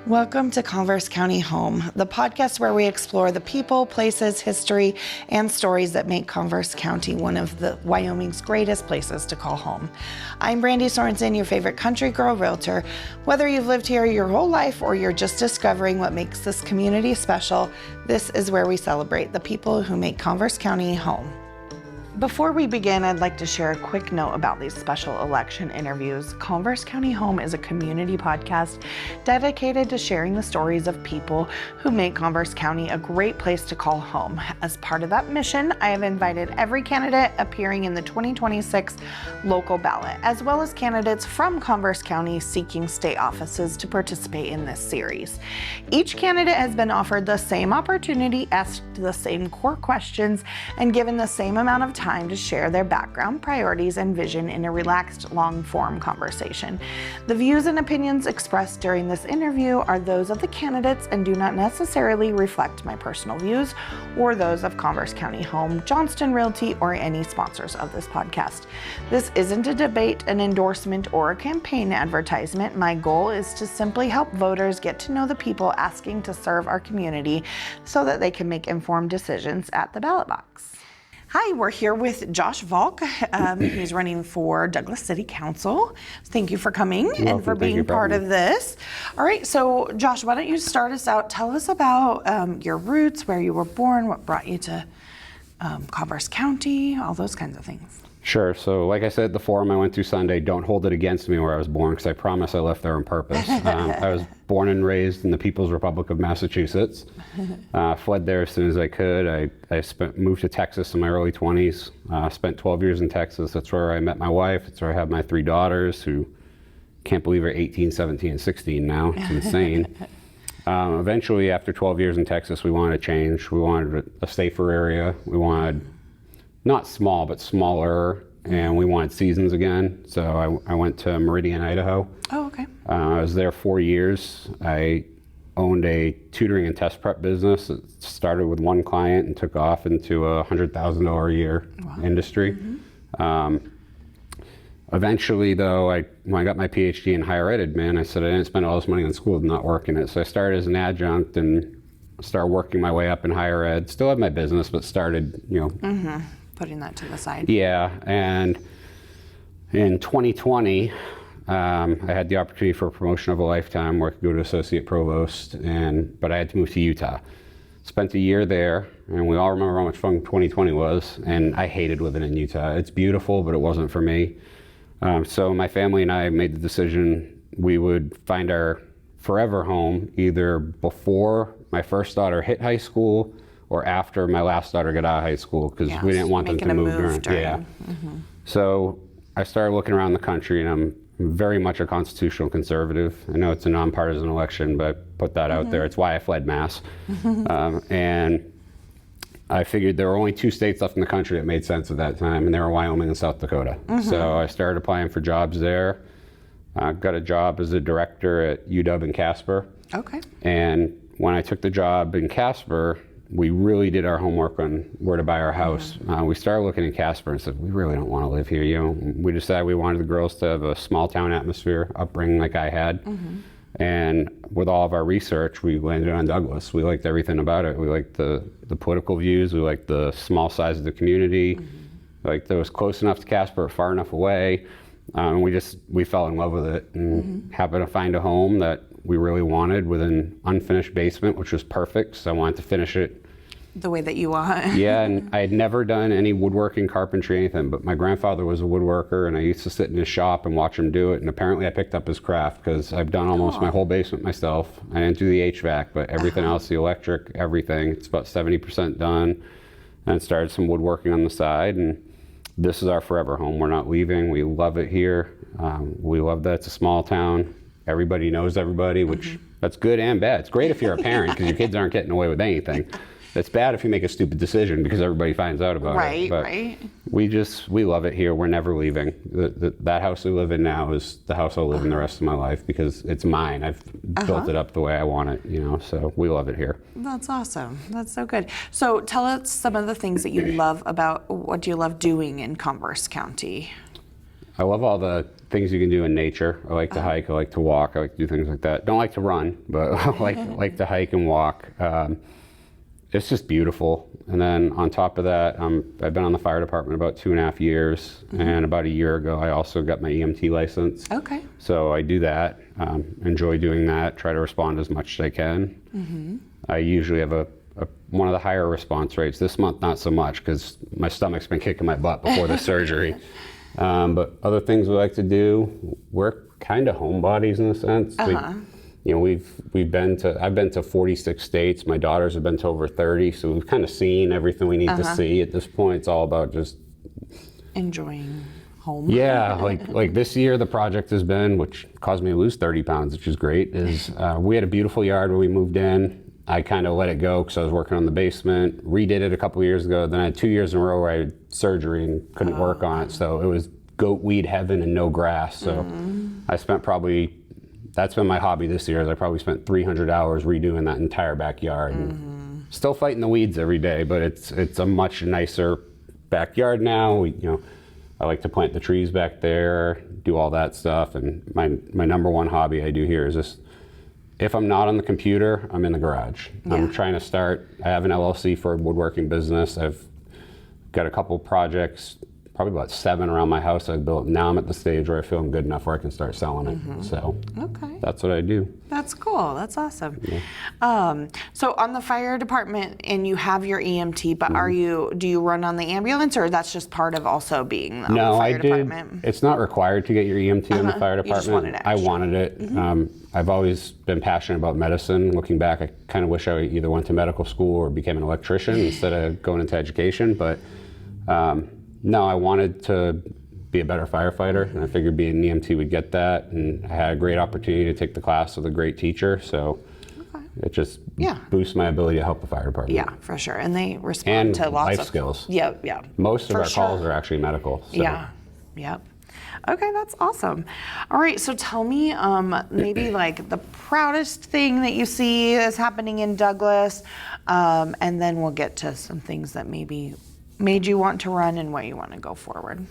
Welcome to Converse County Home, the podcast where we explore the people, places, history, and stories that make Converse County one of the Wyoming's greatest places to call home. I'm Brandi Sorensen, your favorite country girl realtor. Whether you've lived here your whole life or you're just discovering what makes this community special, this is where we celebrate the people who make Converse County home. Before we begin, I'd like to share a quick note about these special election interviews. Converse County Home is a community podcast dedicated to sharing the stories of people who make Converse County a great place to call home. As part of that mission, I have invited every candidate appearing in the 2026 local ballot, as well as candidates from Converse County seeking state offices to participate in this series. Each candidate has been offered the same opportunity, asked the same core questions, and given the same amount of time to share their background, priorities, and vision in a relaxed, long-form conversation. The views and opinions expressed during this interview are those of the candidates and do not necessarily reflect my personal views or those of Converse County Home, Johnston Realty, or any sponsors of this podcast. This isn't a debate, an endorsement, or a campaign advertisement. My goal is to simply help voters get to know the people asking to serve our community so that they can make informed decisions at the ballot box. Hi, we're here with Josh Valk. He's running for Douglas City Council. Thank you for coming and for being part of this. All right, so Josh, why don't you start us out? Tell us about your roots, where you were born, what brought you to Converse County, all those kinds of things. Sure. So like I said at the forum I went to Sunday, don't hold it against me where I was born, because I promise I left there on purpose. I was born and raised in the People's Republic of Massachusetts. Fled there as soon as I could. I moved to Texas in my early 20s. Spent 12 years in Texas. That's where I met my wife. That's where I have my 3 daughters who can't believe are 18, 17, and 16 now. It's insane. Eventually, after 12 years in Texas, we wanted to change. We wanted a safer area. We wanted not small, but smaller, and we wanted seasons again. So I went to Meridian, Idaho. Oh, okay. I was there 4 years. I owned a tutoring and test prep business. It started with one client and took off into a $100,000 a year industry. Mm-hmm. Eventually, though, when I got my PhD in higher ed admin, I said I didn't spend all this money on school and not working it. So I started as an adjunct and started working my way up in higher ed. Still had my business, but started, putting that to the side. Yeah, and in 2020, I had the opportunity for a promotion of a lifetime where I could go to associate provost, but I had to move to Utah. Spent a year there, and we all remember how much fun 2020 was, and I hated living in Utah. It's beautiful, but it wasn't for me. So my family and I made the decision we would find our forever home either before my first daughter hit high school or after my last daughter got out of high school, because we didn't want them to move around. Yeah. Mm-hmm. So I started looking around the country, and I'm very much a constitutional conservative. I know it's a nonpartisan election, but I put that out there. It's why I fled Mass. And I figured there were only 2 states left in the country that made sense at that time, and they were Wyoming and South Dakota. So I started applying for jobs there. Got a job as a director at UW in Casper. Okay. And when I took the job in Casper, we really did our homework on where to buy our house. We started looking at Casper and said, we really don't want to live here. We decided we wanted the girls to have a small town atmosphere, upbringing like I had. And with all of our research, we landed on Douglas. We liked everything about it. We liked the political views. We liked the small size of the community. We liked that it was close enough to Casper, far enough away. We fell in love with it and happened to find a home that we really wanted with an unfinished basement, which was perfect. So I wanted to finish it the way that you want. Yeah, and I had never done any woodworking, carpentry, anything, but my grandfather was a woodworker, and I used to sit in his shop and watch him do it, and apparently I picked up his craft because I've done almost my whole basement myself. I didn't do the HVAC, but everything else, the electric, everything, it's about 70% done, and started some woodworking on the side, and this is our forever home. We're not leaving. We love it here. We love that it's a small town. Everybody knows everybody, which that's good and bad. It's great if you're a parent because your kids aren't getting away with anything. It's bad if you make a stupid decision because everybody finds out about it. Right. We love it here. We're never leaving. That house we live in now is the house I'll live in the rest of my life because it's mine. I've built it up the way I want it, so we love it here. That's awesome. That's so good. So tell us some of the things that you love about, what do you love doing in Converse County? I love all the things you can do in nature. I like to hike, I like to walk, I like to do things like that. Don't like to run, but I like to hike and walk. It's just beautiful. And then on top of that, I've been on the fire department about 2.5 years, and about a year ago, I also got my EMT license. Okay. So I do that, enjoy doing that, try to respond as much as I can. I usually have one of the higher response rates. This month, not so much, because my stomach's been kicking my butt before the surgery. But other things we like to do, we're kind of homebodies in a sense. I've been to 46 states. My daughters have been to over 30, so we've kind of seen everything we need to see at this point. It's all about just enjoying home. Yeah, like this year the project has been, which caused me to lose 30 pounds, which is great, is we had a beautiful yard when we moved in. I kind of let it go because I was working on the basement, redid it a couple years ago, then I had 2 years in a row where I had surgery and couldn't work on it, so it was goat weed heaven and no grass. So I spent that's been my hobby this year, is I probably spent 300 hours redoing that entire backyard. And still fighting the weeds every day, but it's a much nicer backyard now. I like to plant the trees back there, do all that stuff, and my number one hobby I do here is just, if I'm not on the computer, I'm in the garage. Yeah. I'm trying to I have an LLC for a woodworking business. I've got a couple projects, probably about 7 around my house I've built. Now I'm at the stage where I feel good enough where I can start selling it. So that's what I do. That's cool. That's awesome. Yeah. So on the fire department, and you have your EMT, but do you run on the ambulance, or that's just part of also being on the fire department? It's not required to get your EMT in the fire department. You just wanted it. I wanted it. I've always been passionate about medicine. Looking back, I kind of wish I either went to medical school or became an electrician instead of going into education. But no, I wanted to be a better firefighter, and I figured being an EMT would get that. And I had a great opportunity to take the class with a great teacher, so it just boosts my ability to help the fire department. Yeah, for sure. And they respond to lots life skills. Yeah. Most of our calls are actually medical. So. Yeah. Yep. Okay, that's awesome. All right, so tell me maybe like the proudest thing that you see is happening in Douglas, and then we'll get to some things that maybe made you want to run and what you want to go forward.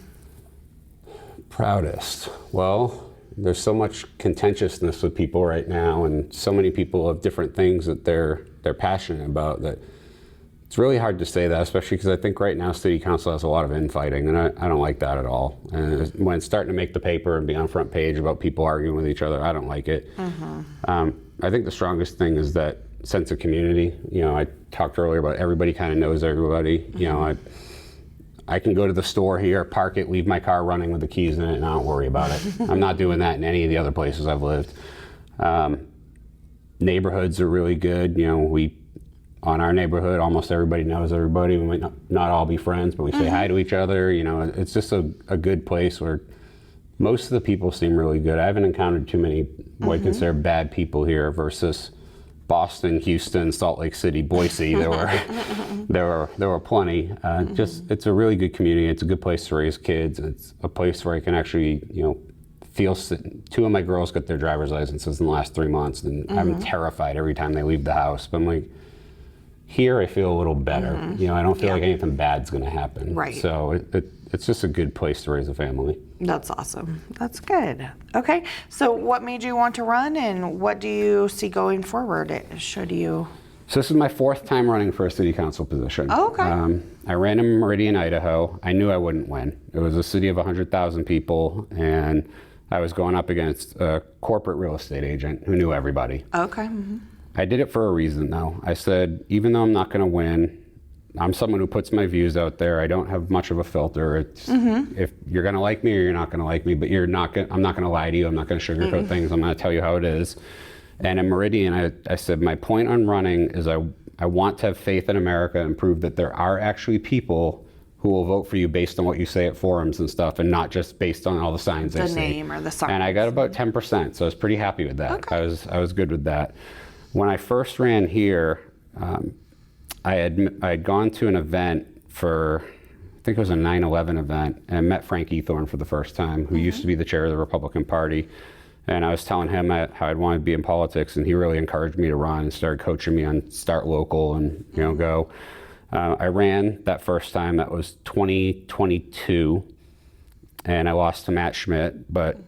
Proudest. Well, there's so much contentiousness with people right now, and so many people have different things that they're passionate about, that it's really hard to say that, especially because I think right now City Council has a lot of infighting, and I don't like that at all. And when it's starting to make the paper and be on front page about people arguing with each other, I don't like it. I think the strongest thing is that sense of community. I talked earlier about everybody kind of knows everybody. I can go to the store here, park it, leave my car running with the keys in it, and I don't worry about it. I'm not doing that in any of the other places I've lived. Neighborhoods are really good. On our neighborhood, almost everybody knows everybody. We might not all be friends, but we say hi to each other. It's just a good place where most of the people seem really good. I haven't encountered too many what I consider bad people here versus Boston, Houston, Salt Lake City, Boise. There were plenty. It's a really good community. It's a good place to raise kids. It's a place where I can actually, feel. 2 of my girls got their driver's licenses in the last 3 months, and I'm terrified every time they leave the house. But I'm like, here I feel a little better. I don't feel like anything bad's going to happen. Right. So it's just a good place to raise a family. That's awesome. That's good. Okay. So what made you want to run, and what do you see going forward? Should you? So this is my 4th time running for a city council position. Oh, okay. I ran in Meridian, Idaho. I knew I wouldn't win. It was a city of 100,000 people, and I was going up against a corporate real estate agent who knew everybody. Okay. I did it for a reason, though. I said, even though I'm not going to win, I'm someone who puts my views out there. I don't have much of a filter. It's if you're going to like me or you're not going to like me, but I'm not going to lie to you. I'm not going to sugarcoat things. I'm going to tell you how it is. And in Meridian, I said, my point on running is I want to have faith in America and prove that there are actually people who will vote for you based on what you say at forums and stuff, and not just based on all the signs they see. The name or the signs. And I got about 10%, so I was pretty happy with that. Okay. I was good with that. When I first ran here, I had gone to an event for, I think it was a 9/11 event, and I met Frank Ethorn for the first time, who used to be the chair of the Republican Party. And I was telling him how I'd want to be in politics, and he really encouraged me to run and started coaching me on start local and go. I ran that first time. That was 2022, and I lost to Matt Schmidt, but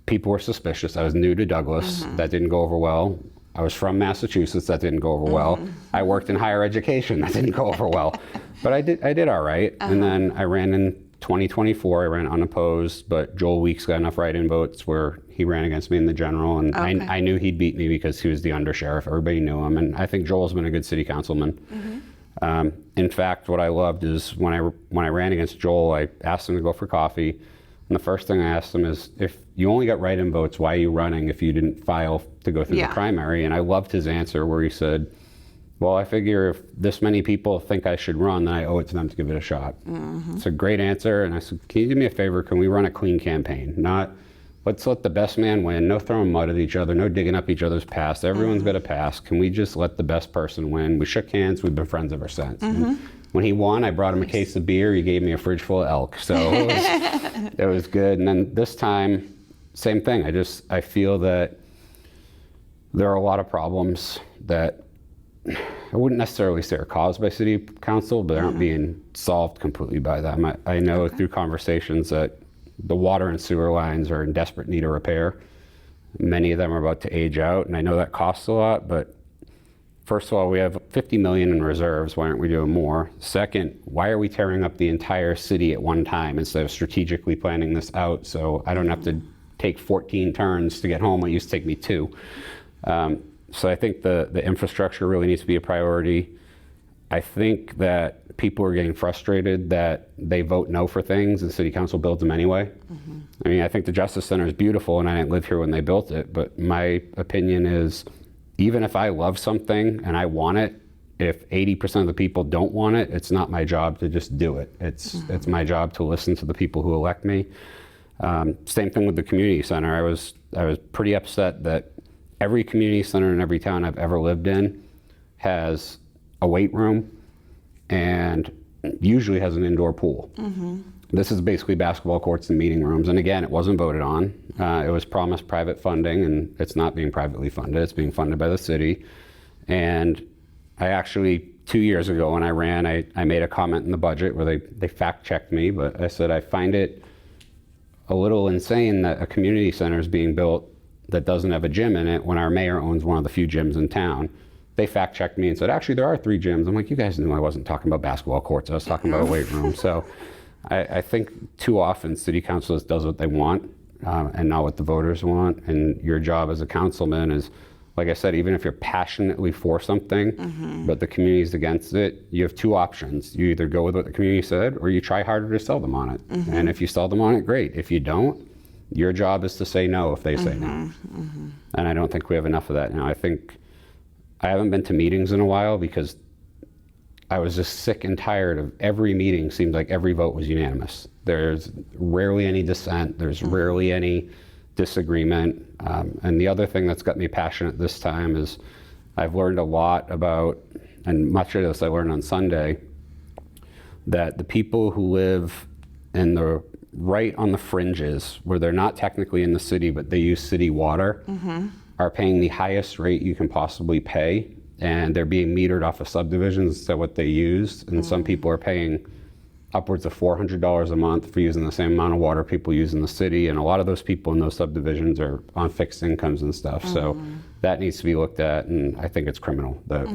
people were suspicious. I was new to Douglas. That didn't go over well. I was from Massachusetts. That didn't go over well. I worked in higher education. That didn't go over well. But I did all right. And then I ran in 2024. I ran unopposed, but Joel Weeks got enough write-in votes where he ran against me in the general, and I knew he'd beat me because he was the undersheriff. Everybody knew him, and I think Joel's been a good city councilman. In fact, what I loved is when I ran against Joel, I asked him to go for coffee, and the first thing I asked him is, if you only got write-in votes, why are you running if you didn't file to go through the primary? And I loved his answer where he said, well, I figure if this many people think I should run, then I owe it to them to give it a shot. It's a great answer. And I said, can you do me a favor? Can we run a clean campaign? Not, let's let the best man win. No throwing mud at each other. No digging up each other's past. Everyone's got a past. Can we just let the best person win? We shook hands. We've been friends ever since. And when he won, I brought him a case of beer. He gave me a fridge full of elk. So it was good. And then this time, same thing. I feel that there are a lot of problems that I wouldn't necessarily say are caused by city council, but aren't being solved completely by them. I know through conversations that the water and sewer lines are in desperate need of repair. Many of them are about to age out, and I know that costs a lot, but first of all, we have 50 million in reserves. Why aren't we doing more? Second, why are we tearing up the entire city at one time instead of strategically planning this out so I don't have to take 14 turns to get home? It used to take me 2. So I think the infrastructure really needs to be a priority. I think that people are getting frustrated that they vote no for things and city council builds them anyway. I mean, I think the Justice Center is beautiful and I didn't live here when they built it, but my opinion is even if I love something and I want it, if 80% of the people don't want it, it's not my job to just do it. It's my job to listen to the people who elect me. Same thing with the community center. I was pretty upset that every community center in every town I've ever lived in has a weight room and usually has an indoor pool. This is basically basketball courts and meeting rooms. And again, it wasn't voted on. It was promised private funding, and it's not being privately funded. It's being funded by the city. And I actually, 2 years ago when I ran, I made a comment in the budget where they fact-checked me, but I said, I find it a little insane that a community center is being built that doesn't have a gym in it when our mayor owns one of the few gyms in town. They fact-checked me and said, actually, there are 3 gyms. I'm like, you guys knew I wasn't talking about basketball courts. I was talking about a weight room. So I think too often city council just does what they want and not what the voters want. And your job as a councilman is, like I said, even if you're passionately for something, but the community's against it, you have 2 options. You either go with what the community said or you try harder to sell them on it. And if you sell them on it, great. If you don't, your job is to say no if they say no. And I don't think we have enough of that now. I haven't been to meetings in a while because I was just sick and tired of every meeting. Seems like every vote was unanimous. There's rarely any dissent. There's rarely any disagreement. And the other thing that's got me passionate this time is I've learned a lot about, and much of this I learned on Sunday, that the people who live in the right on the fringes where they're not technically in the city but they use city water are paying the highest rate you can possibly pay, and they're being metered off of subdivisions instead of what they used. And some people are paying upwards of $400 a month for using the same amount of water people use in the city, and a lot of those people in those subdivisions are on fixed incomes and stuff. So that needs to be looked at, and I think it's criminal that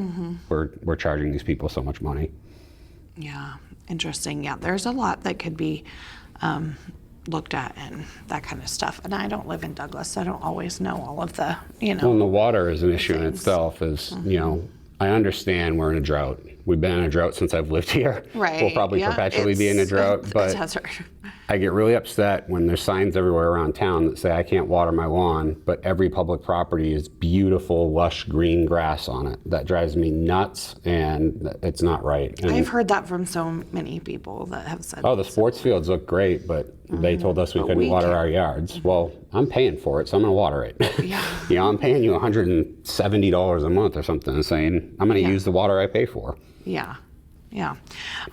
we're charging these people so much money. Yeah, interesting. Yeah, there's a lot that could be looked at and that kind of stuff. And I don't live in Douglas, so I don't always know all of the, Well, and the water is an issue in itself. I understand we're in a drought. We've been in a drought since I've lived here. Right. We'll probably perpetually be in a drought. But I get really upset when there's signs everywhere around town that say I can't water my lawn, but every public property is beautiful, lush green grass on it. That drives me nuts, and it's not right. And I've heard that from so many people that have said, oh, the sports fields look great, but they told us we couldn't water our yards. Well, I'm paying for it, so I'm going to water it. Yeah. I'm paying you $170 a month or something and saying I'm going to use the water I pay for. Yeah. Yeah.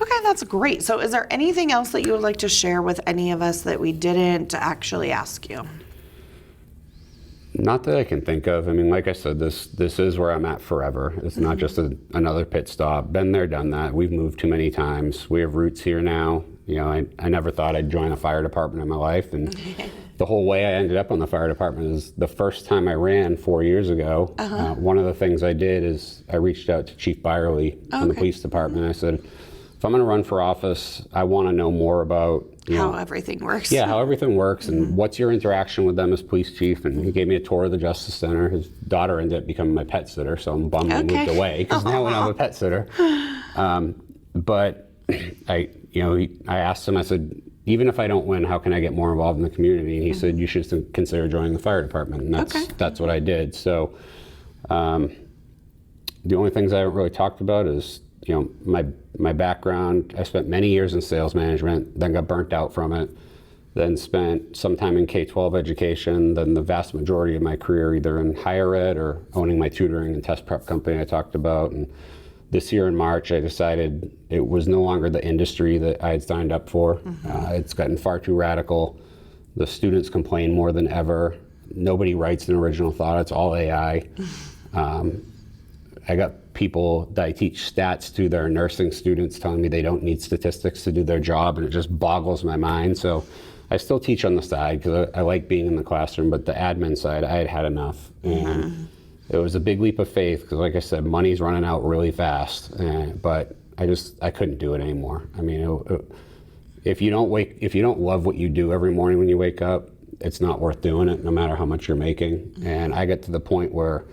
Okay, that's great. So is there anything else that you would like to share with any of us that we didn't actually ask you? Not that I can think of. I mean, like I said, this is where I'm at forever. It's not just another pit stop. Been there, done that. We've moved too many times. We have roots here now. You know, I never thought I'd join the fire department in my life, and the whole way I ended up on the fire department is the first time I ran 4 years ago. One of the things I did is I reached out to Chief Byerly in the police department. I said, if I'm going to run for office, I want to know more about how everything works. Yeah, how everything works, and what's your interaction with them as police chief. And he gave me a tour of the Justice Center. His daughter ended up becoming my pet sitter, so I'm bummed he moved away because now we don't have a pet sitter. But I asked him, I said, even if I don't win, how can I get more involved in the community? And he said, you should consider joining the fire department. And that's what I did. So the only things I haven't really talked about is, you know, my background. I spent many years in sales management, then got burnt out from it, then spent some time in K-12 education, then the vast majority of my career either in higher ed or owning my tutoring and test prep company I talked about. And this year in March, I decided it was no longer the industry that I had signed up for. It's gotten far too radical. The students complain more than ever. Nobody writes an original thought, it's all AI. I got people that I teach stats to, their nursing students, telling me they don't need statistics to do their job, and it just boggles my mind. So I still teach on the side because I like being in the classroom, but the admin side, I had had enough. And it was a big leap of faith because, like I said, money's running out really fast, but I couldn't do it anymore. I mean, if you don't love what you do every morning when you wake up, it's not worth doing it, no matter how much you're making. And I get to the point where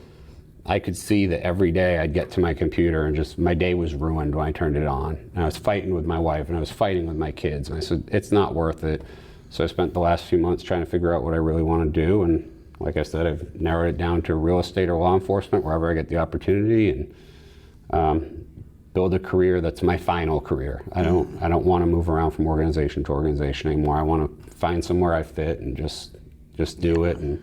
I could see that every day I'd get to my computer and just my day was ruined when I turned it on. And I was fighting with my wife and I was fighting with my kids. And I said, it's not worth it. So I spent the last few months trying to figure out what I really want to do. And like I said, I've narrowed it down to real estate or law enforcement, wherever I get the opportunity, and build a career that's my final career. I don't want to move around from organization to organization anymore. I want to find somewhere I fit and just do it and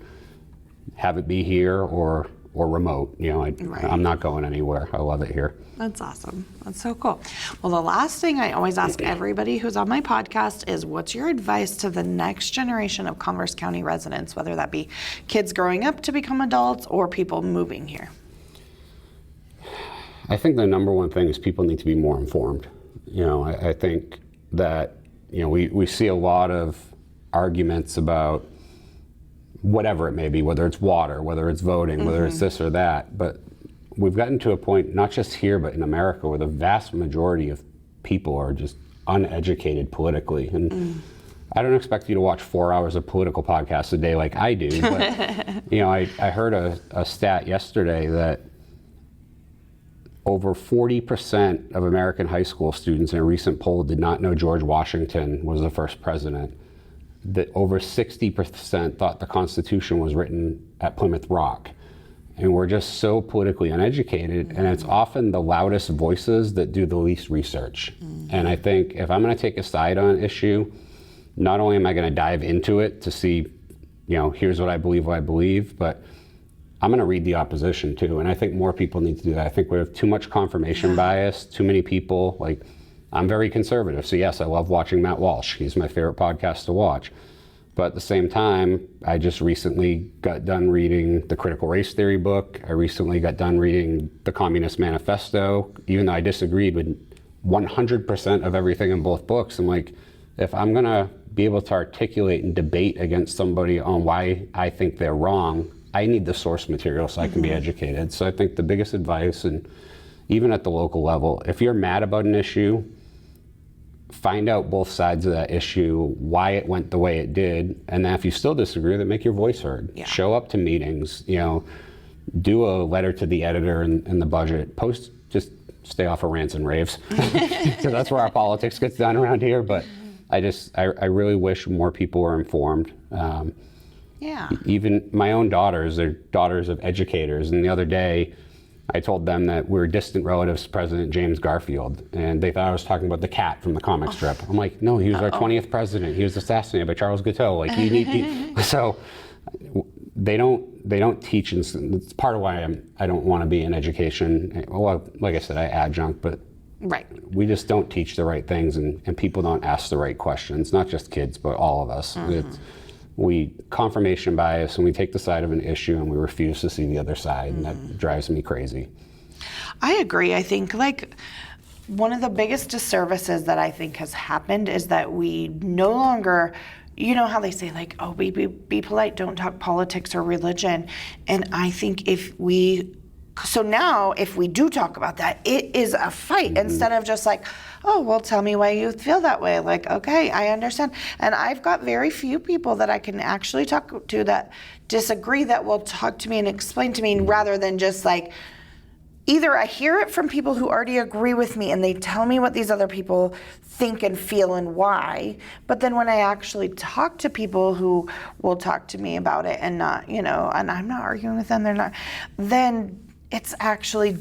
have it be here or remote. You know, I'm not going anywhere. I love it here. That's awesome. That's so cool. Well, the last thing I always ask everybody who's on my podcast is, what's your advice to the next generation of Converse County residents, whether that be kids growing up to become adults or people moving here? I think the number one thing is people need to be more informed. You know, I think that, you know, we see a lot of arguments about whatever it may be, whether it's water, whether it's voting, whether it's this or that. But we've gotten to a point, not just here, but in America, where the vast majority of people are just uneducated politically. And I don't expect you to watch 4 hours of political podcasts a day like I do. But, you know, I heard a stat yesterday that over 40% of American high school students in a recent poll did not know George Washington was the first president. That over 60% thought the Constitution was written at Plymouth Rock. And we're just so politically uneducated, and it's often the loudest voices that do the least research. And I think if I'm going to take a side on an issue, not only am I going to dive into it to see, you know, here's what I believe, but I'm going to read the opposition too. And I think more people need to do that. I think we have too much confirmation bias, too many people. Like, I'm very conservative, so yes, I love watching Matt Walsh. He's my favorite podcast to watch. But at the same time, I just recently got done reading the Critical Race Theory book. I recently got done reading the Communist Manifesto, even though I disagreed with 100% of everything in both books. I'm like, if I'm gonna be able to articulate and debate against somebody on why I think they're wrong, I need the source material so I can be educated. So I think the biggest advice, and even at the local level, if you're mad about an issue, find out both sides of that issue, why it went the way it did, and then if you still disagree, then make your voice heard. Show up to meetings, you know, do a letter to the editor in the budget, post, just stay off of rants and raves. So that's where our politics gets done around here, but I really wish more people were informed. Even my own daughters, they're daughters of educators, and the other day, I told them that we're distant relatives to President James Garfield, and they thought I was talking about the cat from the comic strip. I'm like, no, he was our 20th president. He was assassinated by Charles Guiteau. Like, so they don't teach, and it's part of why I don't want to be in education. Well, like I said, I adjunct, but we just don't teach the right things, and people don't ask the right questions. Not just kids, but all of us. We confirmation bias, and we take the side of an issue and we refuse to see the other side, and that drives me crazy. I agree. I think, like, one of the biggest disservices that I think has happened is that we no longer, you know how they say like, oh, be polite, don't talk politics or religion. And I think so now if we do talk about that, it is a fight instead of just like, oh, well, tell me why you feel that way. Like, okay, I understand. And I've got very few people that I can actually talk to that disagree that will talk to me and explain to me rather than just like, either I hear it from people who already agree with me and they tell me what these other people think and feel and why, but then when I actually talk to people who will talk to me about it and not, and I'm not arguing with them, they're not, then it's actually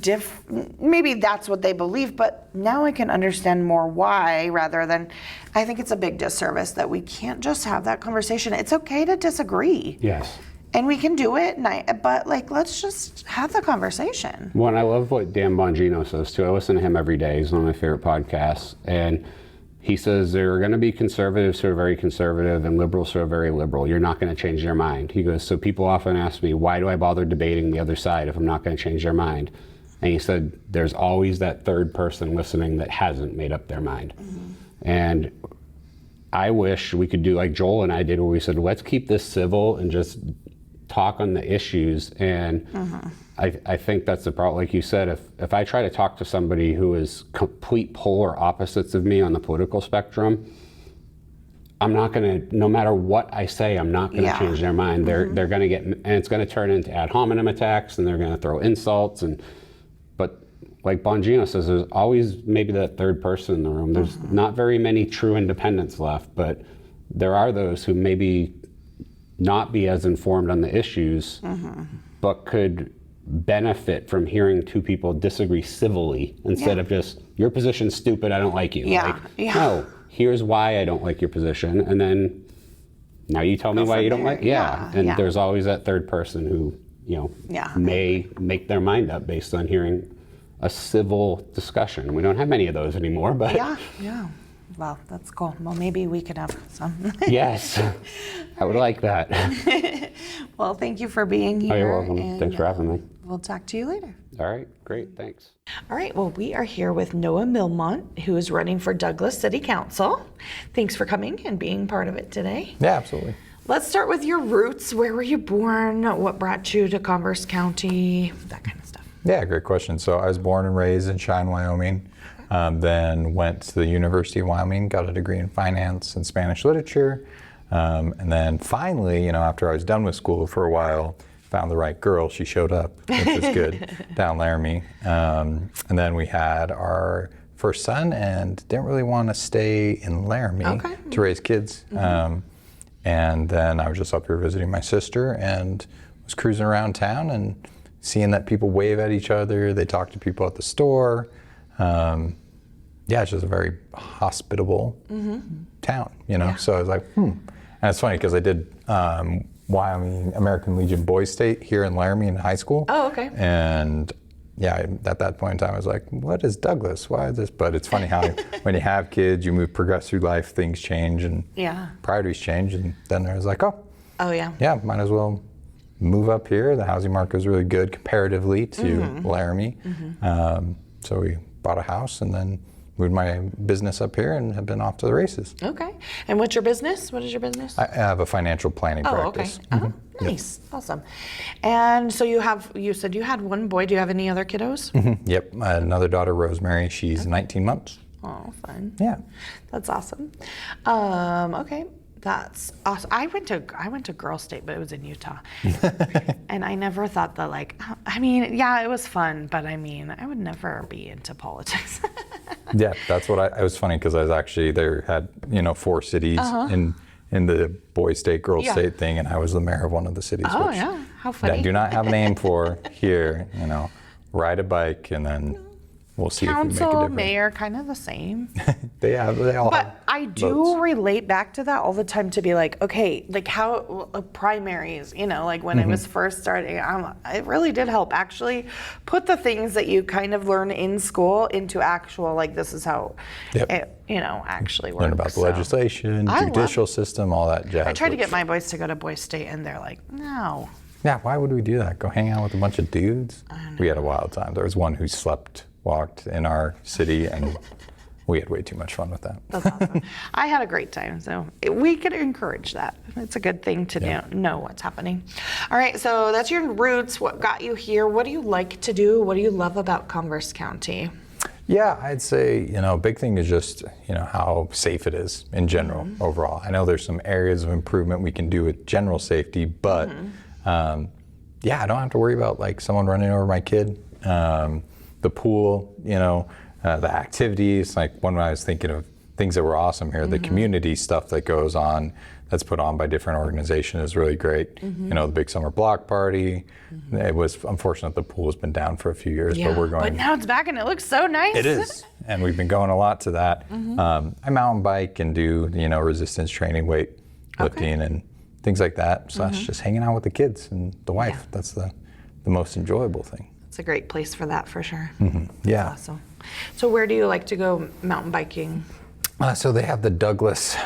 maybe that's what they believe, but now I can understand more why rather than, I think it's a big disservice that we can't just have that conversation. It's okay to disagree. Yes. And we can do it, but like, let's just have the conversation. Well, and I love what Dan Bongino says too. I listen to him every day. He's one of my favorite podcasts. And he says there are going to be conservatives who are very conservative and liberals who are very liberal. You're not going to change their mind. He goes, so people often ask me, why do I bother debating the other side if I'm not going to change their mind? And he said, there's always that third person listening that hasn't made up their mind. Mm-hmm. And I wish we could do like Joel and I did, where we said, let's keep this civil and just talk on the issues. And I think that's the problem. Like you said, if I try to talk to somebody who is complete polar opposites of me on the political spectrum, I'm not going to, no matter what I say, I'm not going to change their mind. They're going to get, and it's going to turn into ad hominem attacks, and they're going to throw insults. But like Bongino says, there's always maybe that third person in the room. There's not very many true independents left, but there are those who maybe not be as informed on the issues, but could benefit from hearing two people disagree civilly instead of just, your position's stupid, I don't like you. No, here's why I don't like your position, and then now you tell me why you don't like. And there's always that third person who may make their mind up based on hearing a civil discussion. We don't have many of those anymore, but well, that's cool. Well, maybe we could have some. Yes, I would like that. Well, thank you for being here. Oh, you're welcome. Thanks for having me. We'll talk to you later. All right, great, thanks. All right, well, we are here with Noah Milmont, who is running for Douglas City Council. Thanks for coming and being part of it today. Yeah, absolutely. Let's start with your roots. Where were you born? What brought you to Converse County? That kind of stuff. Yeah, great question. So I was born and raised in Shae, Wyoming. Then went to the University of Wyoming, got a degree in finance and Spanish literature. And then finally, after I was done with school for a while, found the right girl. She showed up, which was good, down Laramie. And then we had our first son and didn't really want to stay in Laramie to raise kids. And then I was just up here visiting my sister and was cruising around town and seeing that people wave at each other. They talk to people at the store. It's just a very hospitable town, So I was like, And it's funny because I did Wyoming American Legion Boys State here in Laramie in high school. Oh, okay. And at that point in time, I was like, what is Douglas? Why is this? But it's funny how when you have kids, you progress through life, things change and priorities change. And then I was like, might as well move up here. The housing market is really good comparatively to Laramie. So we bought a house and then moved my business up here and have been off to the races. Okay. And what's your business? What is your business? I have a financial planning practice. Okay. Nice. Yep. Awesome. And so you said you had one boy. Do you have any other kiddos? Yep. Another daughter, Rosemary. She's 19 months. Oh, fun. Yeah. That's awesome. Okay. That's awesome. I went to Girl State, but it was in Utah. And I never thought that it was fun, but I would never be into politics. Yeah, that's what it was funny because I was actually there, had, 4 cities in the boy state, girl state thing, and I was the mayor of one of the cities. Oh, yeah. How funny. I do not have a name for here, ride a bike and then we'll see Council, if we make a difference. mayor, kind of the same. They all but have I do votes. relate back to that all the time to be like, okay, like how primaries, like when I was first starting, it really did help actually put the things that you kind of learn in school into actual, like this is how it, actually works. Learn about the legislation, judicial system, all that jazz. I tried to get my boys to go to Boys State and they're like, no. Yeah, why would we do that? Go hang out with a bunch of dudes? We had a wild time. There was one who slept walked in our city, and we had way too much fun with that. That's awesome. I had a great time, so we could encourage that. It's a good thing to know what's happening. All right, so that's your roots. What got you here? What do you like to do? What do you love about Converse County? Yeah, I'd say, big thing is just, how safe it is in general overall. I know there's some areas of improvement we can do with general safety, but I don't have to worry about like someone running over my kid. The pool, the activities, like when I was thinking of things that were awesome here, the community stuff that goes on, that's put on by different organizations is really great. The big summer block party. It was unfortunate the pool has been down for a few years, but we're going. But now it's back and it looks so nice. It is, and we've been going a lot to that. I mountain bike and do resistance training, weight lifting, and things like that. So that's just hanging out with the kids and the wife. Yeah. That's the most enjoyable thing. It's a great place for that, for sure. Yeah. That's awesome. So where do you like to go mountain biking? So they have the Douglas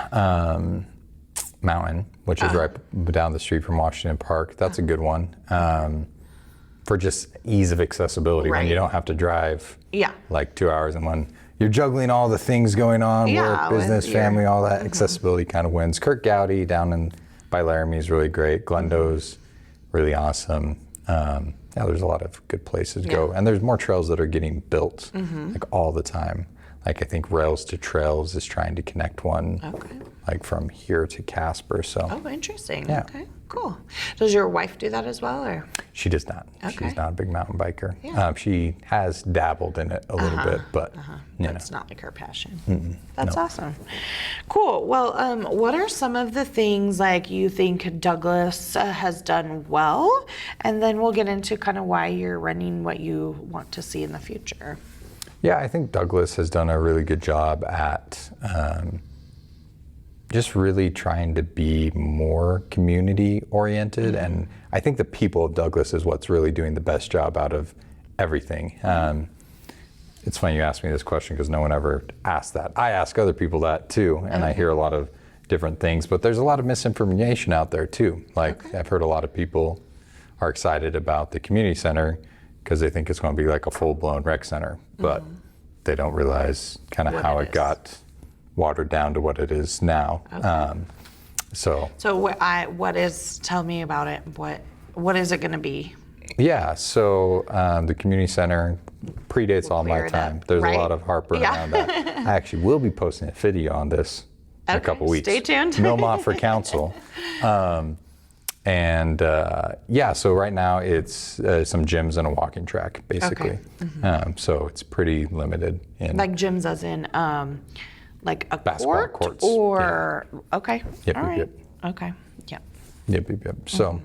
Mountain, which is right down the street from Washington Park. That's a good one for just ease of accessibility when you don't have to drive like 2 hours. And when you're juggling all the things going on, work, business, family, all that, accessibility kind of wins. Kirk Gowdy down by Laramie is really great. Glendo's really awesome. There's a lot of good places to go. And there's more trails that are getting built like all the time. Like I think Rails to Trails is trying to connect one like from here to Casper. So. Oh, interesting. Yeah. Okay, cool. Does your wife do that as well, or? She does not. Okay. She's not a big mountain biker. Yeah. She has dabbled in it a little bit, but That's not like her passion. That's awesome. Cool. Well, what are some of the things like you think Douglas has done well? And then we'll get into kind of why you're running what you want to see in the future. Yeah, I think Douglas has done a really good job at just really trying to be more community oriented. And I think the people of Douglas is what's really doing the best job out of everything. It's funny you asked me this question because no one ever asked that. I ask other people that too, and I hear a lot of different things, but there's a lot of misinformation out there too. Like I've heard a lot of people are excited about the community center because they think it's going to be like a full-blown rec center, but they don't realize kind of how it got watered down to what it is now. So tell me about it. What is it going to be? Yeah, so the community center predates all my time. There's a lot of heartburn around that. I actually will be posting a video on this in a couple weeks. Stay tuned. Milmont for council. So right now it's some gyms and a walking track, basically. So it's pretty limited. Like gyms as in like a basketball court? Courts. Or, Yep, all right. Yep. Okay, yep. Yep. So,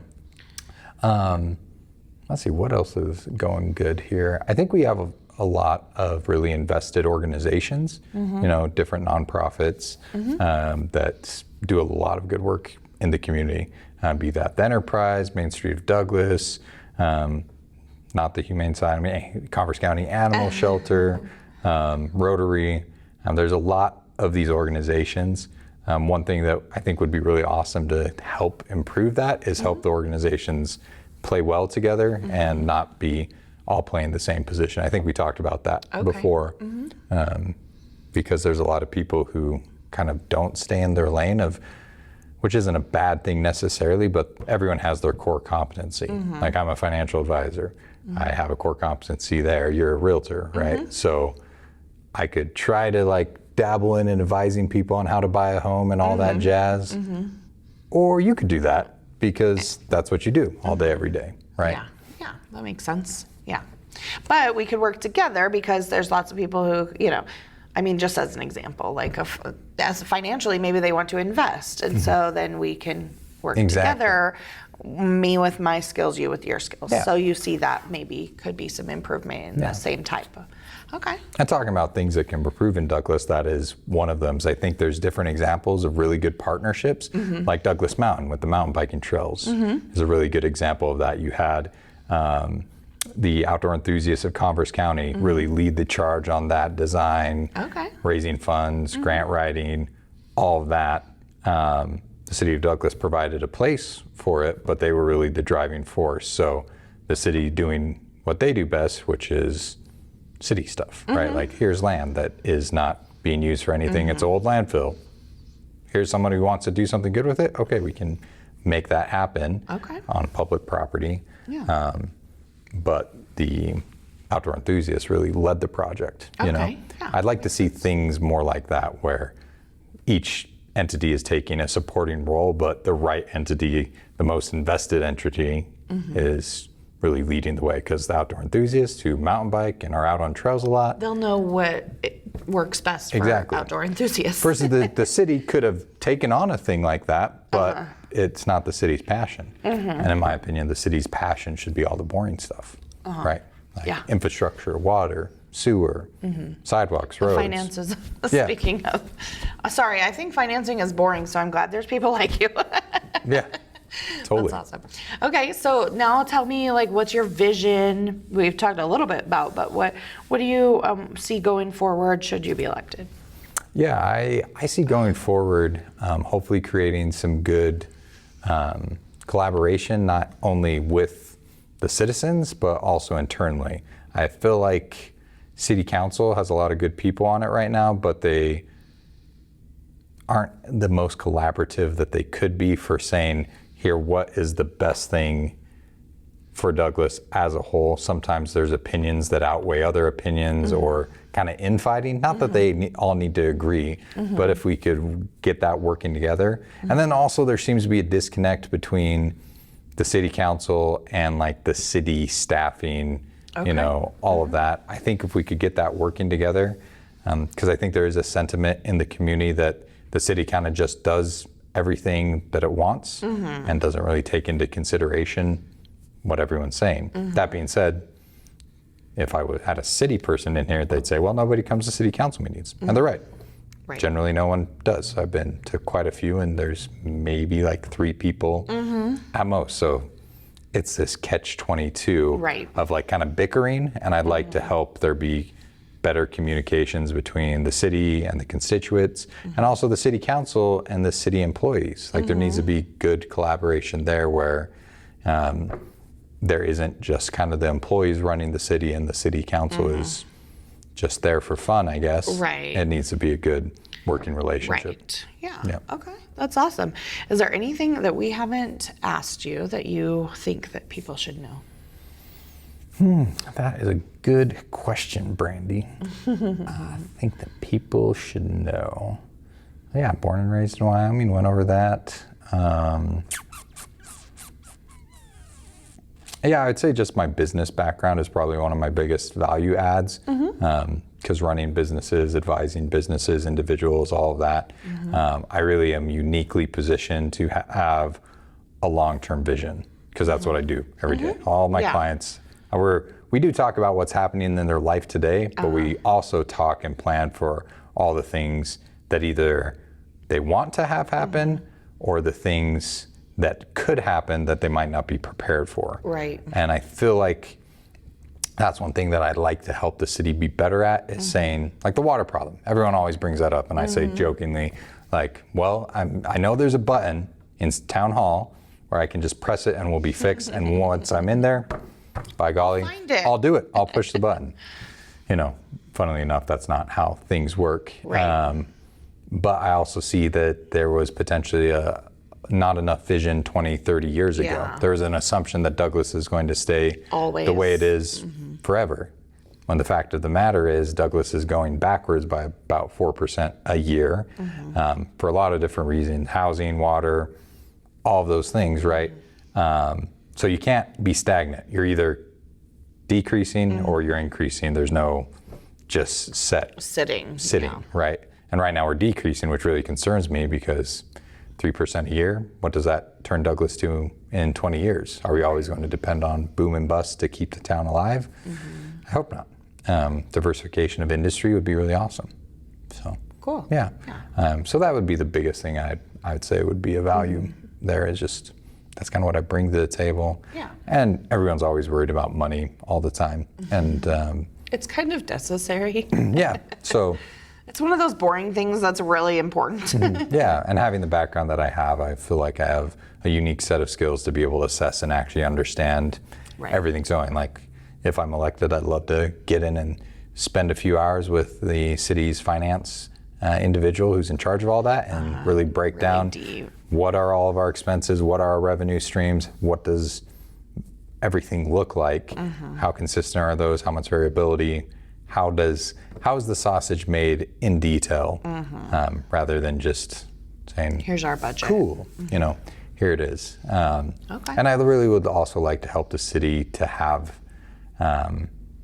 let's see, what else is going good here? I think we have a lot of really invested organizations, different nonprofits that do a lot of good work in the community. Be that the Enterprise, Main Street of Douglas, not the humane side, Converse County Animal Shelter, Rotary. There's a lot of these organizations. One thing that I think would be really awesome to help improve that is help the organizations play well together and not be all playing the same position. I think we talked about that before, because there's a lot of people who kind of don't stay in their lane which isn't a bad thing necessarily, but everyone has their core competency. Like I'm a financial advisor. I have a core competency there. You're a realtor, right? So I could try to like dabble in advising people on how to buy a home and all that jazz. Or you could do that because that's what you do all day, every day, right? Yeah, that makes sense. Yeah. But we could work together because there's lots of people who, just as an example, like as financially, maybe they want to invest. And so then we can work together, me with my skills, you with your skills. Yeah. So you see that maybe could be some improvement in the same type of, And talking about things that can improve in Douglas, that is one of them. So I think there's different examples of really good partnerships, like Douglas Mountain with the mountain biking trails is a really good example of that. You had the outdoor enthusiasts of Converse County really lead the charge on that design, raising funds, grant writing, all of that. The city of Douglas provided a place for it, but they were really the driving force. So the city doing what they do best, which is city stuff, right? Like, here's land that is not being used for anything. It's old landfill. Here's someone who wants to do something good with it. Okay, we can make that happen on public property. Yeah. But the outdoor enthusiasts really led the project. You know, Yeah. I'd like to see things more like that, where each entity is taking a supporting role, but the right entity, the most invested entity, is really leading the way, because the outdoor enthusiasts who mountain bike and are out on trails a lot. They'll know what works best for outdoor enthusiasts. Versus the city could have taken on a thing like that, but it's not the city's passion. And in my opinion, the city's passion should be all the boring stuff, right? Like infrastructure, water, sewer, sidewalks, roads. Finances, speaking of. Sorry, I think financing is boring, so I'm glad there's people like you. Yeah, totally. That's awesome. Okay, so now tell me, like, what's your vision? We've talked a little bit about, but what do you see going forward should you be elected? Yeah, I see going forward, hopefully creating some good collaboration, not only with the citizens, but also internally. I feel like City Council has a lot of good people on it right now, but they aren't the most collaborative that they could be for saying, here, what is the best thing for Douglas as a whole? Sometimes there's opinions that outweigh other opinions, or kind of infighting. Not that they all need to agree, but if we could get that working together. And then also there seems to be a disconnect between the city council and like the city staffing, you know, all of that. I think if we could get that working together, because I think there is a sentiment in the community that the city kind of just does everything that it wants and doesn't really take into consideration what everyone's saying. That being said, if I had a city person in here, they'd say, well, nobody comes to city council meetings. And they're right. Generally, no one does. I've been to quite a few, and there's maybe like 3 people at most. So it's this catch-22 of like kind of bickering, and I'd like to help there be better communications between the city and the constituents, and also the city council and the city employees. Like there needs to be good collaboration there, where there isn't just kind of the employees running the city and the city council is just there for fun, I guess. It needs to be a good working relationship. Yeah. Okay. That's awesome. Is there anything that we haven't asked you that you think that people should know? That is a good question, Brandi. I think that people should know. Yeah, born and raised in Wyoming, went over that. Yeah, I'd say just my business background is probably one of my biggest value adds, because running businesses, advising businesses, individuals, all of that, I really am uniquely positioned to have a long-term vision, because that's what I do every day. All my clients, we do talk about what's happening in their life today, but we also talk and plan for all the things that either they want to have happen or the things that could happen that they might not be prepared for. And I feel like that's one thing that I'd like to help the city be better at, is saying, like the water problem. Everyone always brings that up, and I say jokingly, like, well, I know there's a button in town hall where I can just press it and we'll be fixed. And once I'm in there, by golly, I'll do it. I'll push the button. You know, funnily enough, that's not how things work. But I also see that there was potentially not enough vision 20, 30 years ago. There was an assumption that Douglas is going to stay the way it is forever. When the fact of the matter is, Douglas is going backwards by about 4% a year for a lot of different reasons: housing, water, all of those things, right? So you can't be stagnant. You're either decreasing or you're increasing. There's no just sitting, right? And right now we're decreasing, which really concerns me, because 3% a year, what does that turn Douglas to in 20 years? Are we always going to depend on boom and bust to keep the town alive? I hope not. Diversification of industry would be really awesome. So cool. Yeah. So that would be the biggest thing I'd say would be a value there, is just, that's kind of what I bring to the table. And everyone's always worried about money all the time. And it's kind of necessary. So it's one of those boring things that's really important. And having the background that I have, I feel like I have a unique set of skills to be able to assess and actually understand everything's going. Like, if I'm elected, I'd love to get in and spend a few hours with the city's finance individual who's in charge of all that and really break down deep. What are all of our expenses, what are our revenue streams, what does everything look like, how consistent are those, how much variability, how is the sausage made in detail, rather than just saying, here's our budget. Cool, here it is. Okay. And I really would also like to help the city to have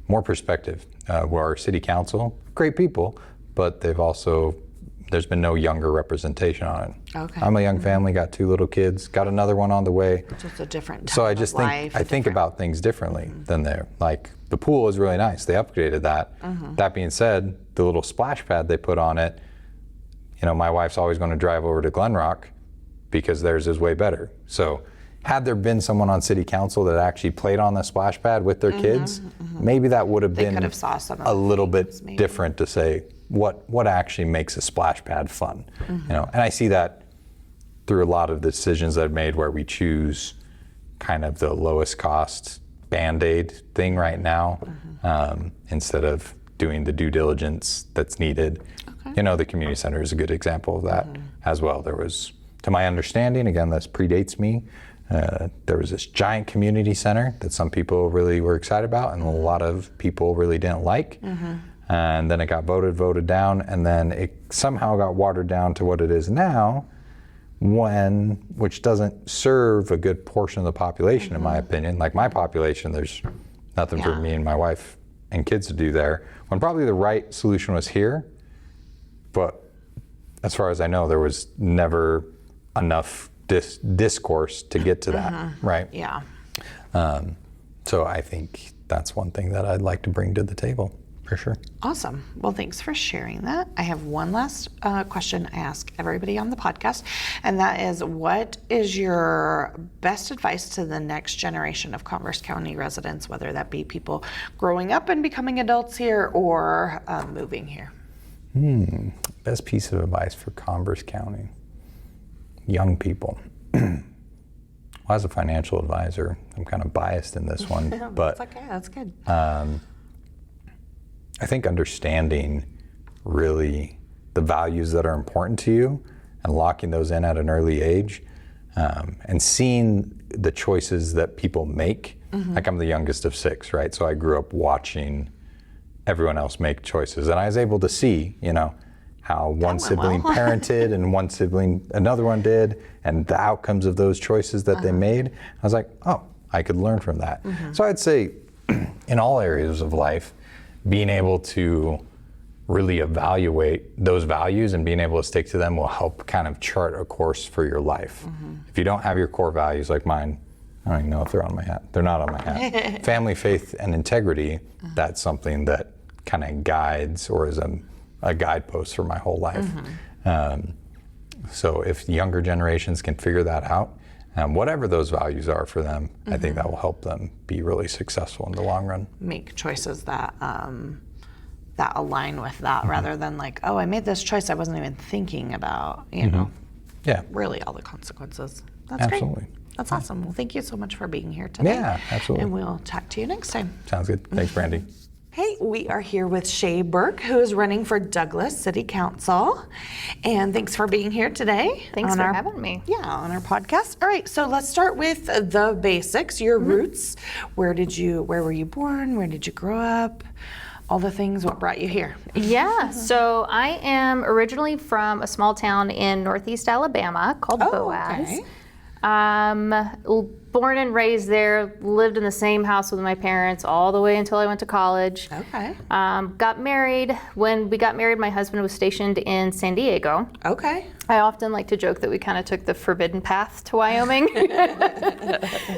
more perspective. Where our city council, great people, but there's been no younger representation on it. Okay. I'm a young family, got 2 little kids, got another one on the way. So it's a different type So I just of life, think about things differently than there. Like the pool is really nice. They upgraded that. That being said, the little splash pad they put on it, my wife's always going to drive over to Glen Rock because theirs is way better. So had there been someone on city council that actually played on the splash pad with their kids, maybe that would have been could have saw some of a the little things, bit maybe. different to say what actually makes a splash pad fun. And I see that through a lot of the decisions that I've made where we choose kind of the lowest cost Band-Aid thing right now, instead of doing the due diligence that's needed. Okay. The community center is a good example of that as well. There was, to my understanding, again, this predates me, there was this giant community center that some people really were excited about and a lot of people really didn't like. And then it got voted down, and then it somehow got watered down to what it is now, which doesn't serve a good portion of the population, in my opinion. Like my population, there's nothing for me and my wife and kids to do there, when probably the right solution was here. But as far as I know, there was never enough discourse to get to that, right? Yeah. So I think that's one thing that I'd like to bring to the table, for sure. Awesome. Well, thanks for sharing that. I have one last question I ask everybody on the podcast, and that is, what is your best advice to the next generation of Converse County residents, whether that be people growing up and becoming adults here or moving here? Best piece of advice for Converse County. Young people. Well, as a financial advisor, I'm kind of biased in this one, but That's okay. That's good. I think understanding really the values that are important to you and locking those in at an early age, and seeing the choices that people make. Like I'm the youngest of 6, right? So I grew up watching everyone else make choices, and I was able to see, how one sibling parented and another one did, and the outcomes of those choices that they made. I was like, oh, I could learn from that. So I'd say in all areas of life, being able to really evaluate those values and being able to stick to them will help kind of chart a course for your life. If you don't have your core values like mine, I don't even know if they're on my hat. They're not on my hat. Family, faith, and integrity, that's something that kind of guides or is a guidepost for my whole life. So if younger generations can figure that out, whatever those values are for them, I think that will help them be really successful in the long run. Make choices that that align with that, rather than like, oh, I made this choice I wasn't even thinking about, Yeah, really all the consequences. That's absolutely. great. That's awesome. Well, thank you so much for being here today. Yeah, absolutely. And we'll talk to you next time. Sounds good. Thanks, Brandi. Hey, we are here with Shae Burke, who is running for Douglas City Council. And thanks for being here today. Thanks for having me. Yeah, on our podcast. All right, so let's start with the basics, your roots. Where were you born? Where did you grow up? All the things, what brought you here? Yeah, so I am originally from a small town in northeast Alabama called Boaz. Okay. Born and raised there, lived in the same house with my parents all the way until I went to college. Okay. Got married. When we got married, my husband was stationed in San Diego. Okay. I often like to joke that we kind of took the forbidden path to Wyoming.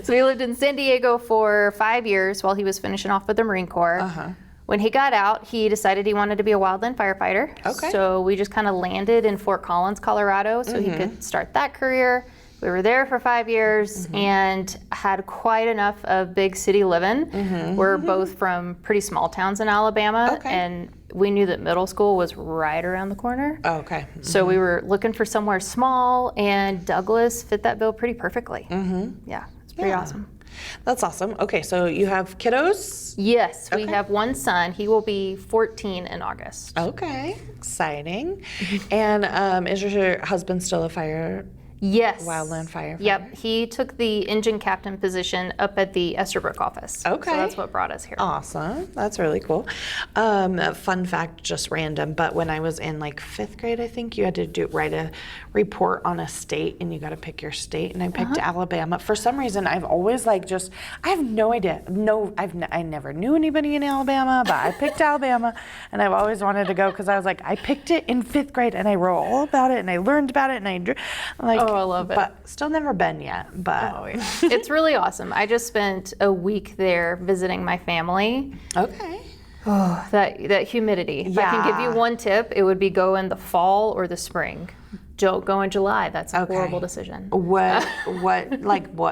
So we lived in San Diego for 5 years while he was finishing off with the Marine Corps. When he got out, he decided he wanted to be a wildland firefighter. Okay. So we just kind of landed in Fort Collins, Colorado, so he could start that career. We were there for 5 years and had quite enough of big city living. We're both from pretty small towns in Alabama, and we knew that middle school was right around the corner. Okay. So we were looking for somewhere small, and Douglas fit that bill pretty perfectly. Yeah, it's pretty awesome. That's awesome. Okay, so you have kiddos? Yes, we Okay. have one son. He will be 14 in August. Okay, exciting. And is your husband still a Yes. wildland firefighter? Yep. He took the engine captain position up at the Estherbrook office. Okay. So that's what brought us here. Awesome. That's really cool. Fun fact, just random, but when I was in like 5th grade, I think you had to write a report on a state and you got to pick your state. And I picked Alabama. For some reason, I've always I have no idea. I never knew anybody in Alabama, but I picked Alabama and I've always wanted to go because I was like, I picked it in 5th grade and I wrote all about it and I learned about it and I Oh, I love it. But still never been yet. But It's really awesome. I just spent a week there visiting my family. okay. Oh, that humidity. If I can give you one tip, it would be go in the fall or the spring. Don't go in July. That's a horrible decision. What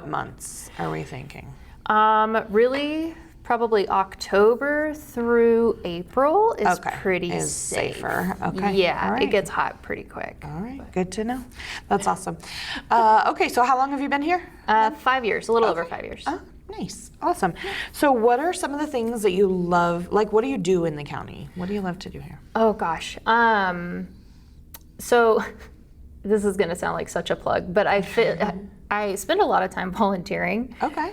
months are we thinking? Really, probably October through April is pretty Is safe. safer. Okay. Yeah, All right. it gets hot pretty quick. All right, good to know. That's awesome. Okay, so how long have you been here? 5 years, a little over 5 years. Oh, nice. Awesome. So what are some of the things that you love? Like, what do you do in the county? What do you love to do here? Oh gosh. So this is going to sound like such a plug, but I spend a lot of time volunteering. Okay.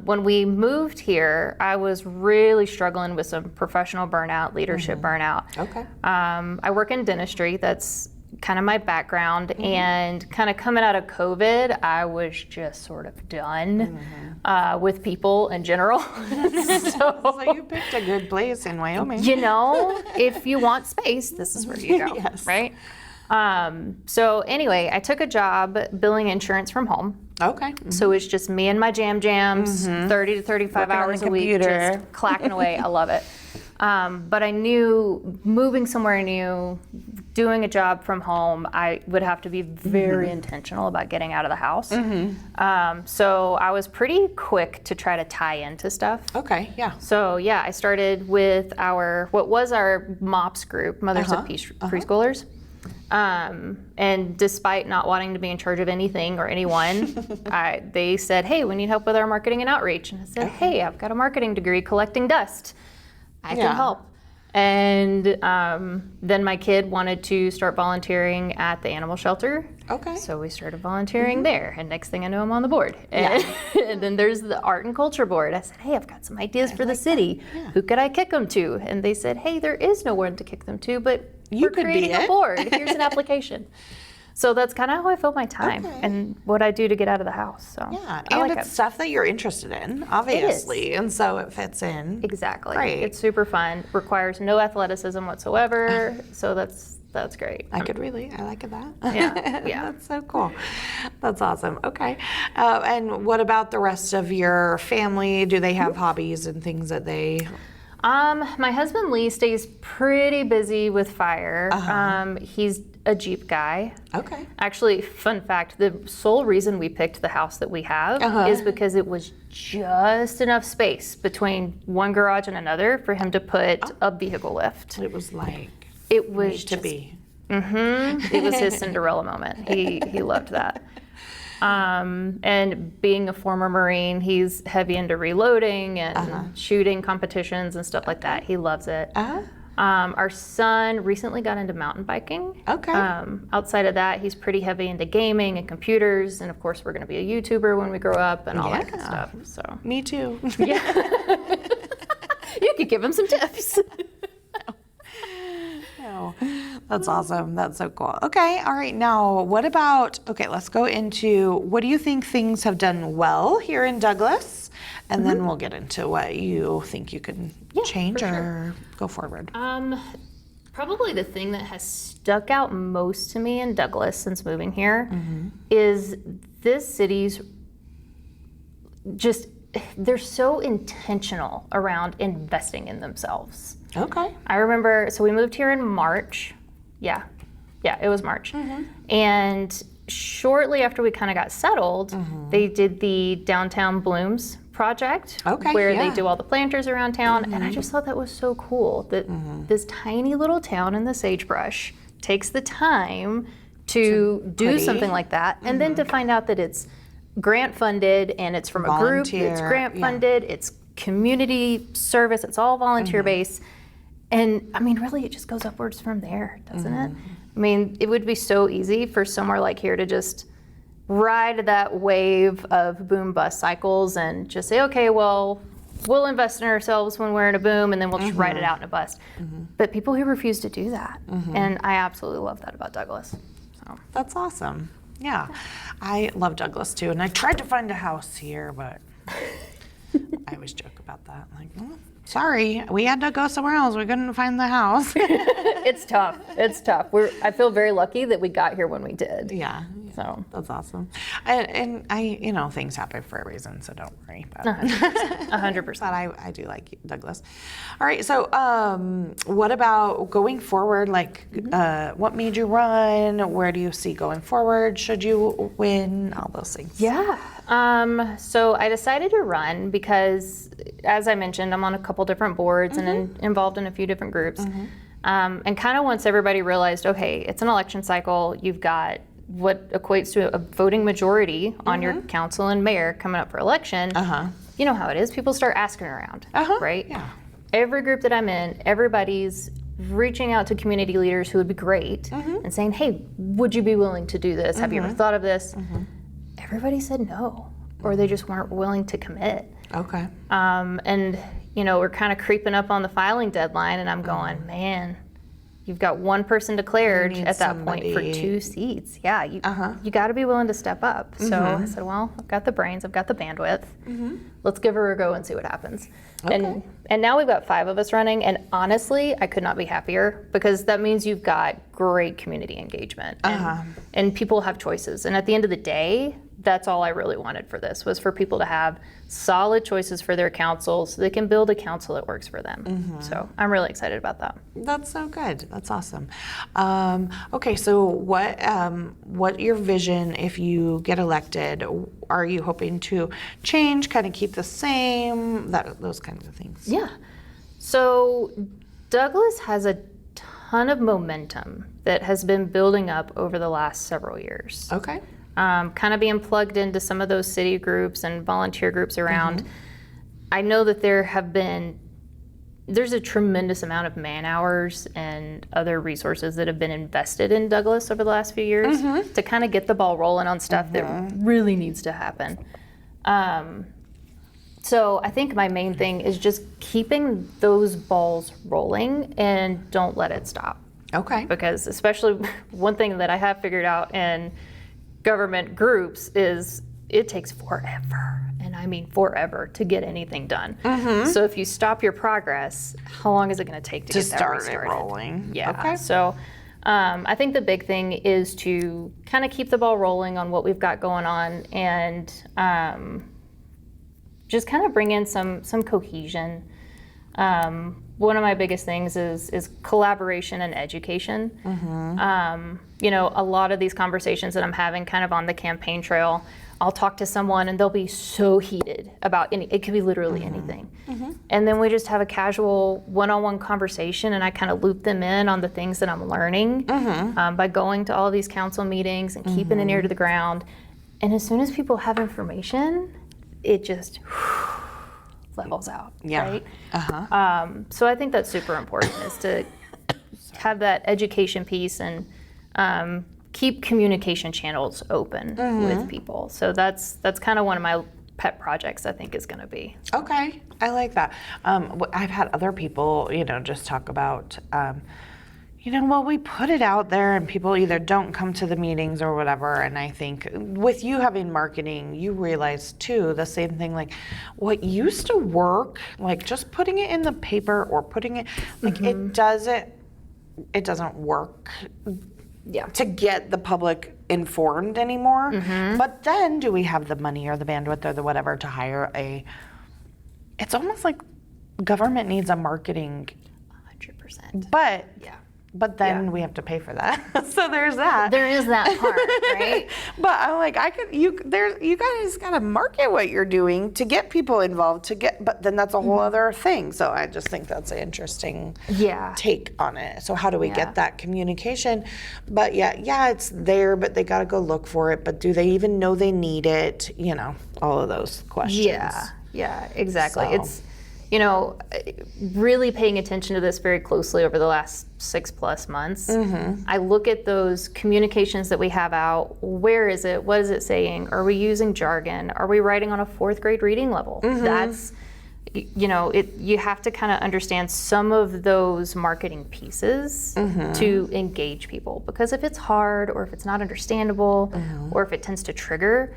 When we moved here, I was really struggling with some professional burnout, leadership burnout. Okay. I work in dentistry. That's kind of my background. And kind of coming out of COVID, I was just sort of done with people in general. So you picked a good place in Wyoming. You know, if you want space, this is where you go, Yes. right? So anyway, I took a job billing insurance from home. Okay. So it's just me and my jams, 30 to 35 Working on hours the a week, computer. just clacking away. I love it. But I knew moving somewhere new, doing a job from home, I would have to be very intentional about getting out of the house. So I was pretty quick to try to tie into stuff. Okay, yeah. So yeah, I started with what was our MOPS group, Mothers of Peace Preschoolers. And despite not wanting to be in charge of anything or anyone, they said, hey, we need help with our marketing and outreach. And I said, hey, I've got a marketing degree collecting dust. I can help. And then my kid wanted to start volunteering at the animal shelter. Okay. So we started volunteering there. And next thing I know, I'm on the board. And, and then there's the art and culture board. I said, hey, I've got some ideas for the city. Who could I kick them to? And they said, hey, there is no one to kick them to, but we're could be creating a it. board. Here's an application. So that's kind of how I fill my time and what I do to get out of the house. So Yeah, I and like it's it. stuff that you're interested in, obviously, and so it fits in. Exactly. Great. It's super fun. Requires no athleticism whatsoever. So that's great. I could really, I like that. Yeah. That's so cool. That's awesome. Okay. And what about the rest of your family? Do they have hobbies and things that they? My husband Lee stays pretty busy with fire. He's a Jeep guy. Okay. Actually, fun fact, the sole reason we picked the house that we have is because it was just enough space between one garage and another for him to put a vehicle lift. It was like It was to be. It was his Cinderella moment. He loved that. And being a former Marine, he's heavy into reloading and shooting competitions and stuff like that. He loves it. Our son recently got into mountain biking. Okay. Outside of that, he's pretty heavy into gaming and computers, and of course, we're going to be a YouTuber when we grow up and all that good stuff. So Me too. you could give him some tips. Oh, that's awesome. That's so cool. Okay. All right. Now, what about, let's go into what do you think things have done well here in Douglas? And then we'll get into what you think you can change or go forward. Probably the thing that has stuck out most to me in Douglas since moving here is this city's they're so intentional around investing in themselves. Okay. I remember, so we moved here in March. Yeah, it was March. And shortly after we kind of got settled, they did the Downtown Blooms project where they do all the planters around town. And I just thought that was so cool that this tiny little town in the sagebrush takes the time to do something like that. And then to find out that it's grant funded, and it's from a group. Volunteer, It's grant yeah. funded. It's community service. It's all volunteer based. And I mean, really, it just goes upwards from there, doesn't it? I mean, it would be so easy for somewhere like here to just ride that wave of boom bust cycles and just say, okay, well, we'll invest in ourselves when we're in a boom, and then we'll just ride it out in a bust. But people who refuse to do that, and I absolutely love that about Douglas. So That's awesome. Yeah. I love Douglas too. And I tried to find a house here, but I always joke about that. Like, oh, sorry, we had to go somewhere else. We couldn't find the house. it's tough. It's tough. I feel very lucky that we got here when we did. Yeah. So That's awesome. And I, things happen for a reason, so don't worry. But 100%. But I do like Douglas. All right, so what about going forward? Like, what made you run? Where do you see going forward? Should you win? All those things. Yeah. So I decided to run because, as I mentioned, I'm on a couple different boards and involved in a few different groups. And kind of once everybody realized, okay, it's an election cycle, you've got what equates to a voting majority on your council and mayor coming up for election. You know how it is. People start asking around, right? Yeah. Every group that I'm in, everybody's reaching out to community leaders who would be great and saying, hey, would you be willing to do this? Have you ever thought of this? Everybody said no, or they just weren't willing to commit. Okay. And, we're kind of creeping up on the filing deadline, and I'm going, man, you've got one person declared need at that point for somebody. 2 seats. Yeah, you got to be willing to step up. So I said, well, I've got the brains, I've got the bandwidth. Let's give her a go and see what happens. Okay. And now we've got 5 of us running, and honestly, I could not be happier because that means you've got great community engagement and people have choices. And at the end of the day, that's all I really wanted for this, was for people to have solid choices for their council so they can build a council that works for them. So I'm really excited about that. That's so good. That's awesome. Okay, so what your vision if you get elected? Are you hoping to change, kind of keep the same, those kinds of things? Yeah. So Douglas has a ton of momentum that has been building up over the last several years. Okay. Kind of being plugged into some of those city groups and volunteer groups around. I know that there's a tremendous amount of man hours and other resources that have been invested in Douglas over the last few years to kind of get the ball rolling on stuff that really needs to happen. So I think my main thing is just keeping those balls rolling and don't let it stop. Okay. Because especially one thing that I have figured out in government groups is it takes forever, and I mean forever, to get anything done. So if you stop your progress, how long is it going to take to get that start it restarted? rolling. Yeah. Okay. So I think the big thing is to kind of keep the ball rolling on what we've got going on, and just kind of bring in some cohesion. One of my biggest things is collaboration and education. A lot of these conversations that I'm having kind of on the campaign trail, I'll talk to someone and they'll be so heated about it could be literally anything. And then we just have a casual one-on-one conversation, and I kind of loop them in on the things that I'm learning by going to all these council meetings and keeping an ear to the ground. And as soon as people have information, it just levels out, right? So I think that's super important, is to have that education piece and keep communication channels open with people. So that's kind of one of my pet projects, I think, is going to be. Okay, I like that. I've had other people, just talk about, well, we put it out there and people either don't come to the meetings or whatever. And I think with you having marketing, you realize too, the same thing, like what used to work, like just putting it in the paper or putting it, like it doesn't work to get the public informed anymore. But then do we have the money or the bandwidth or the whatever to hire it's almost like government needs a marketing 100%. but But then we have to pay for that. So there's that. There is that part, right? But I'm like, you guys got to market what you're doing to get people involved but then that's a whole other thing. So I just think that's an interesting take on it. So how do we get that communication? But yeah, it's there, but they got to go look for it. But do they even know they need it? You know, all of those questions. Yeah, exactly. So. It's, you know, really paying attention to this very closely over the last 6+ months. I look at those communications that we have out. Where is it? What is it saying? Are we using jargon? Are we writing on a 4th grade reading level? That's, you know, you have to kind of understand some of those marketing pieces to engage people. Because if it's hard, or if it's not understandable, or if it tends to trigger,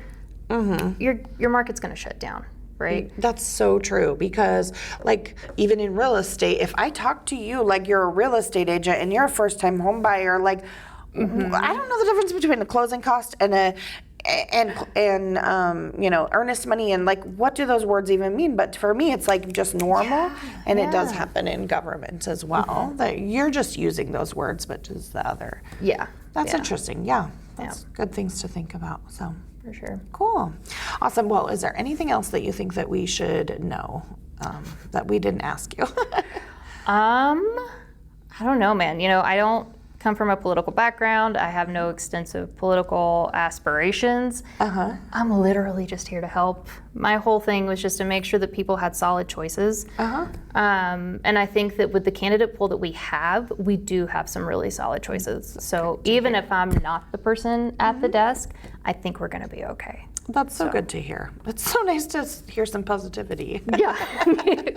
your market's going to shut down. Right. That's so true, because like even in real estate, if I talk to you like you're a real estate agent and you're a first-time home buyer, like I don't know the difference between a closing cost and you know, earnest money, and like what do those words even mean? But for me, it's like just normal, and it does happen in government as well. That you're just using those words, but just the other. That's interesting. That's good things to think about. So. For sure. Cool. Awesome. Well, is there anything else that you think that we should know that we didn't ask you? I don't know, man. You know, I don't come from a political background. I have no extensive political aspirations. I'm literally just here to help. My whole thing was just to make sure that people had solid choices. And I think that with the candidate pool that we do have some really solid choices. So even if I'm not the person at the desk, I think we're going to be okay. That's so good to hear. It's so nice to hear some positivity.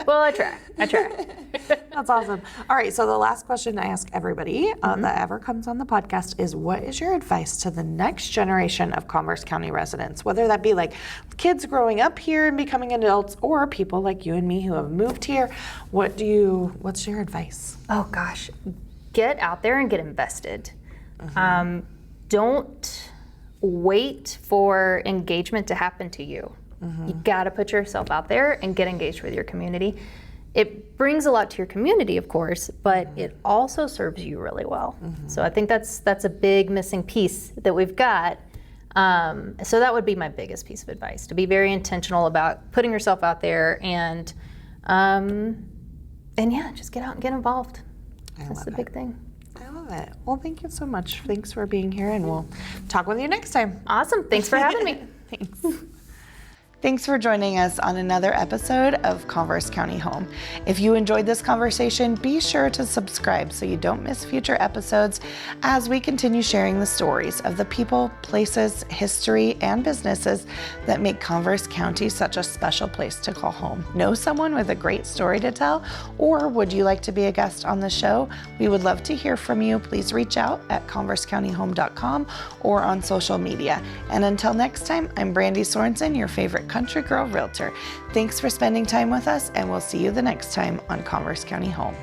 Well, I try. That's awesome. All right, so the last question I ask everybody that ever comes on the podcast is, what is your advice to the next generation of Converse County residents? Whether that be like kids growing up here and becoming adults, or people like you and me who have moved here. What's your advice? Oh gosh, get out there and get invested. Don't wait for engagement to happen to you. You gotta put yourself out there and get engaged with your community. It brings a lot to your community, of course, but it also serves you really well. So I think that's a big missing piece that we've got. So that would be my biggest piece of advice, to be very intentional about putting yourself out there and just get out and get involved. That's the big thing. I love it. Well, thank you so much. Thanks for being here, and we'll talk with you next time. Awesome. Thanks for having me. Thanks. Thanks for joining us on another episode of Converse County Home. If you enjoyed this conversation, be sure to subscribe so you don't miss future episodes as we continue sharing the stories of the people, places, history, and businesses that make Converse County such a special place to call home. Know someone with a great story to tell, or would you like to be a guest on the show? We would love to hear from you. Please reach out at conversecountyhome.com or on social media. And until next time, I'm Brandi Sorensen, your favorite Country Girl Realtor. Thanks for spending time with us, and we'll see you the next time on Converse County Home.